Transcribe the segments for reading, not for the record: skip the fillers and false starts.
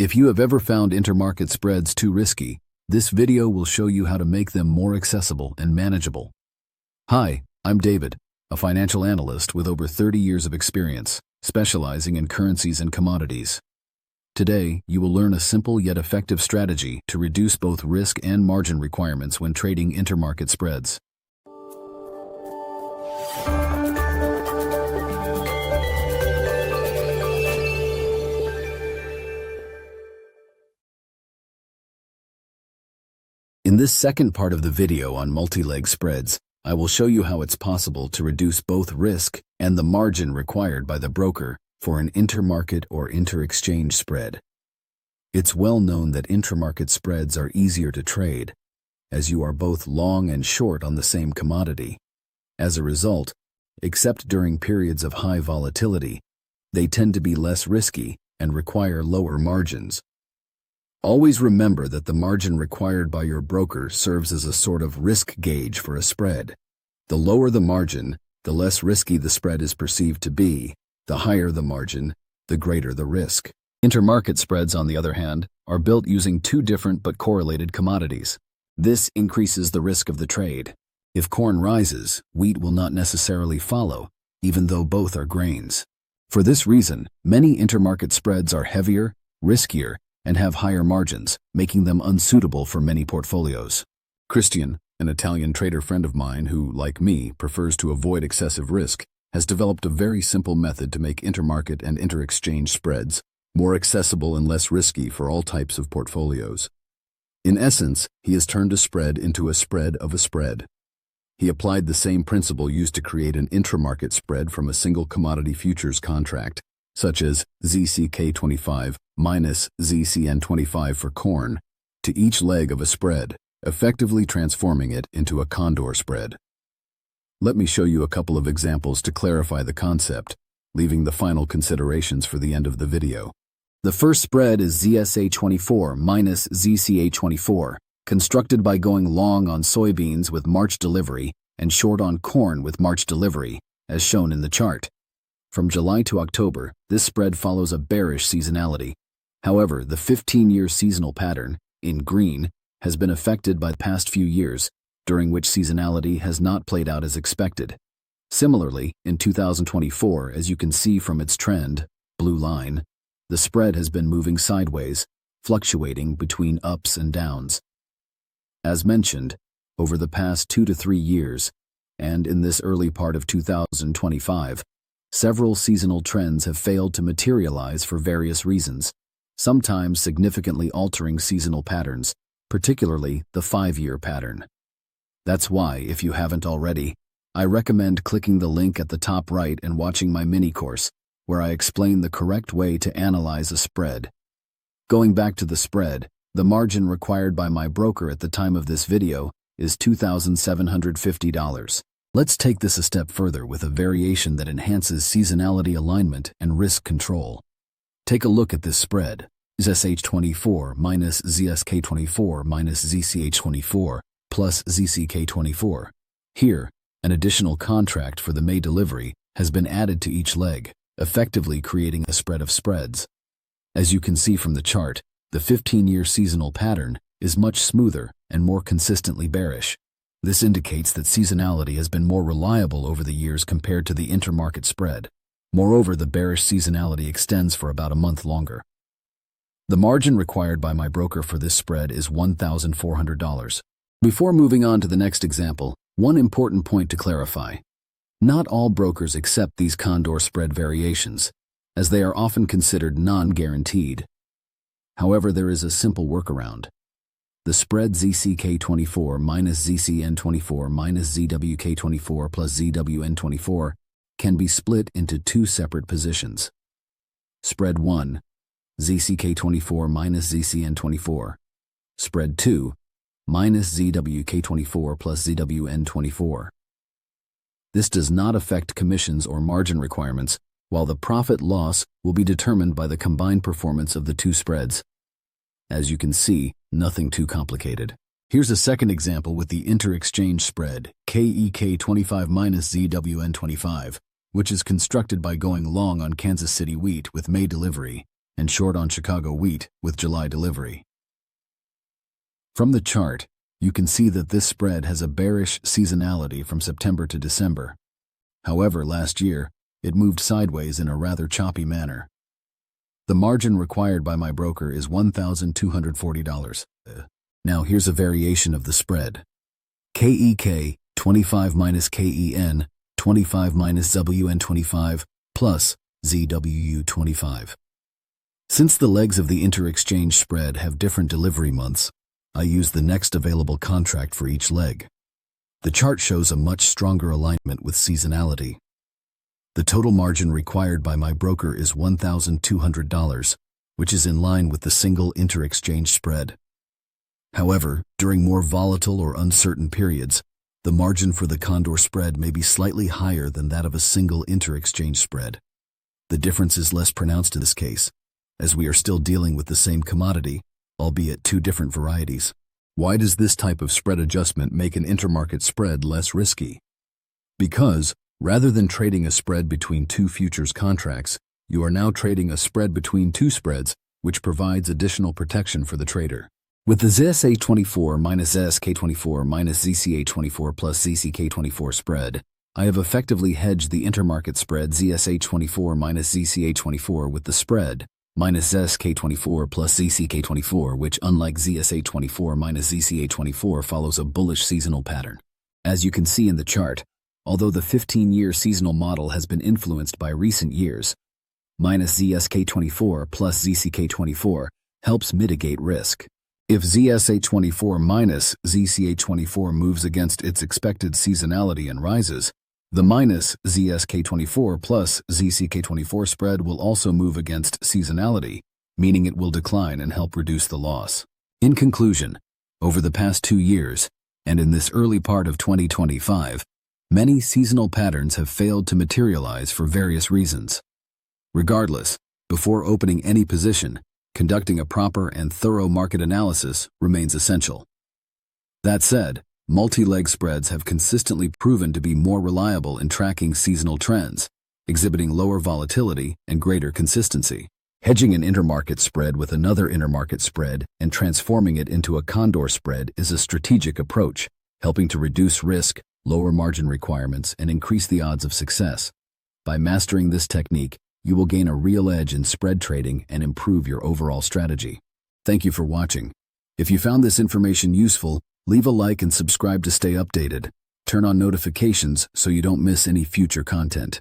If you have ever found intermarket spreads too risky, this video will show you how to make them more accessible and manageable. Hi, I'm David, a financial analyst with over 30 years of experience, specializing in currencies and commodities. Today, you will learn a simple yet effective strategy to reduce both risk and margin requirements when trading intermarket spreads. In this second part of the video on multi-leg spreads, I will show you how it's possible to reduce both risk and the margin required by the broker for an intermarket or inter-exchange spread. It's well known that intramarket spreads are easier to trade, as you are both long and short on the same commodity. As a result, except during periods of high volatility, they tend to be less risky and require lower margins. Always remember that the margin required by your broker serves as a sort of risk gauge for a spread. The lower the margin, the less risky the spread is perceived to be. The higher the margin, the greater the risk. Intermarket spreads, on the other hand, are built using two different but correlated commodities. This increases the risk of the trade. If corn rises, wheat will not necessarily follow, even though both are grains. For this reason, many intermarket spreads are heavier, riskier, and have higher margins, making them unsuitable for many portfolios. Christian, an Italian trader friend of mine who, like me, prefers to avoid excessive risk, has developed a very simple method to make intermarket and inter-exchange spreads more accessible and less risky for all types of portfolios. In essence, he has turned a spread into a spread of a spread. He applied the same principle used to create an intramarket spread from a single commodity futures contract, such as ZCK25 minus ZCN25 for corn, to each leg of a spread, effectively transforming it into a condor spread. Let me show you a couple of examples to clarify the concept, leaving the final considerations for the end of the video. The first spread is ZSA24 minus ZCA24, constructed by going long on soybeans with March delivery and short on corn with March delivery, as shown in the chart. From July to October, this spread follows a bearish seasonality. However, the 15-year seasonal pattern, in green, has been affected by the past few years, during which seasonality has not played out as expected. Similarly, in 2024, as you can see from its trend, blue line, the spread has been moving sideways, fluctuating between ups and downs. As mentioned, over the past 2 to 3 years, and in this early part of 2025, several seasonal trends have failed to materialize for various reasons, sometimes significantly altering seasonal patterns, particularly the 5-year pattern. That's why, if you haven't already, I recommend clicking the link at the top right and watching my mini-course, where I explain the correct way to analyze a spread. Going back to the spread, the margin required by my broker at the time of this video is $2,750. Let's take this a step further with a variation that enhances seasonality alignment and risk control. Take a look at this spread, ZSH24 minus ZSK24 minus ZCH24 plus ZCK24. Here, an additional contract for the May delivery has been added to each leg, effectively creating a spread of spreads. As you can see from the chart, the 15-year seasonal pattern is much smoother and more consistently bearish. This indicates that seasonality has been more reliable over the years compared to the intermarket spread. Moreover, the bearish seasonality extends for about a month longer. The margin required by my broker for this spread is $1,400. Before moving on to the next example, one important point to clarify. Not all brokers accept these condor spread variations, as they are often considered non-guaranteed. However, there is a simple workaround. The spread ZCK24 minus ZCN24 minus ZWK24 plus ZWN24 can be split into two separate positions. Spread 1, ZCK24 minus ZCN24. Spread 2, minus ZWK24 plus ZWN24. This does not affect commissions or margin requirements, while the profit-loss will be determined by the combined performance of the two spreads. As you can see, nothing too complicated. Here's a second example with the inter-exchange spread, KEK25 minus ZWN25, which is constructed by going long on Kansas City wheat with May delivery and short on Chicago wheat with July delivery. From the chart, you can see that this spread has a bearish seasonality from September to December. However, last year, it moved sideways in a rather choppy manner. The margin required by my broker is $1,240. Now here's a variation of the spread. KEK 25 minus KEN 25 minus WN 25 plus ZWU 25. Since the legs of the inter-exchange spread have different delivery months, I use the next available contract for each leg. The chart shows a much stronger alignment with seasonality. The total margin required by my broker is $1,200, which is in line with the single inter-exchange spread. However, during more volatile or uncertain periods, the margin for the Condor spread may be slightly higher than that of a single inter-exchange spread. The difference is less pronounced in this case, as we are still dealing with the same commodity, albeit two different varieties. Why does this type of spread adjustment make an intermarket spread less risky? Because, rather than trading a spread between two futures contracts, you are now trading a spread between two spreads, which provides additional protection for the trader. With the ZSA24 minus ZSK24 minus ZCA24 plus ZCK24 spread, I have effectively hedged the intermarket spread ZSA24 minus ZCA24 with the spread minus ZSK24 plus ZCK24, which, unlike ZSA24 minus ZCA24, follows a bullish seasonal pattern. As you can see in the chart, although the 15-year seasonal model has been influenced by recent years, minus ZSK24 plus ZCK24 helps mitigate risk. If ZSA24 minus ZCA24 moves against its expected seasonality and rises, the minus ZSK24 plus ZCK24 spread will also move against seasonality, meaning it will decline and help reduce the loss. In conclusion, over the past 2 years, and in this early part of 2025, many seasonal patterns have failed to materialize for various reasons. Regardless, before opening any position, conducting a proper and thorough market analysis remains essential. That said, multi-leg spreads have consistently proven to be more reliable in tracking seasonal trends, exhibiting lower volatility and greater consistency. Hedging an intermarket spread with another intermarket spread and transforming it into a Condor spread is a strategic approach, helping to reduce risk, lower margin requirements, and increase the odds of success. By mastering this technique, you will gain a real edge in spread trading and improve your overall strategy. Thank you for watching. If you found this information useful, leave a like and subscribe to stay updated. Turn on notifications so you don't miss any future content.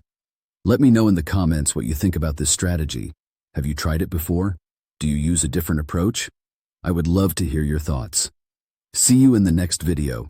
Let me know in the comments what you think about this strategy. Have you tried it before? Do you use a different approach? I would love to hear your thoughts. See you in the next video.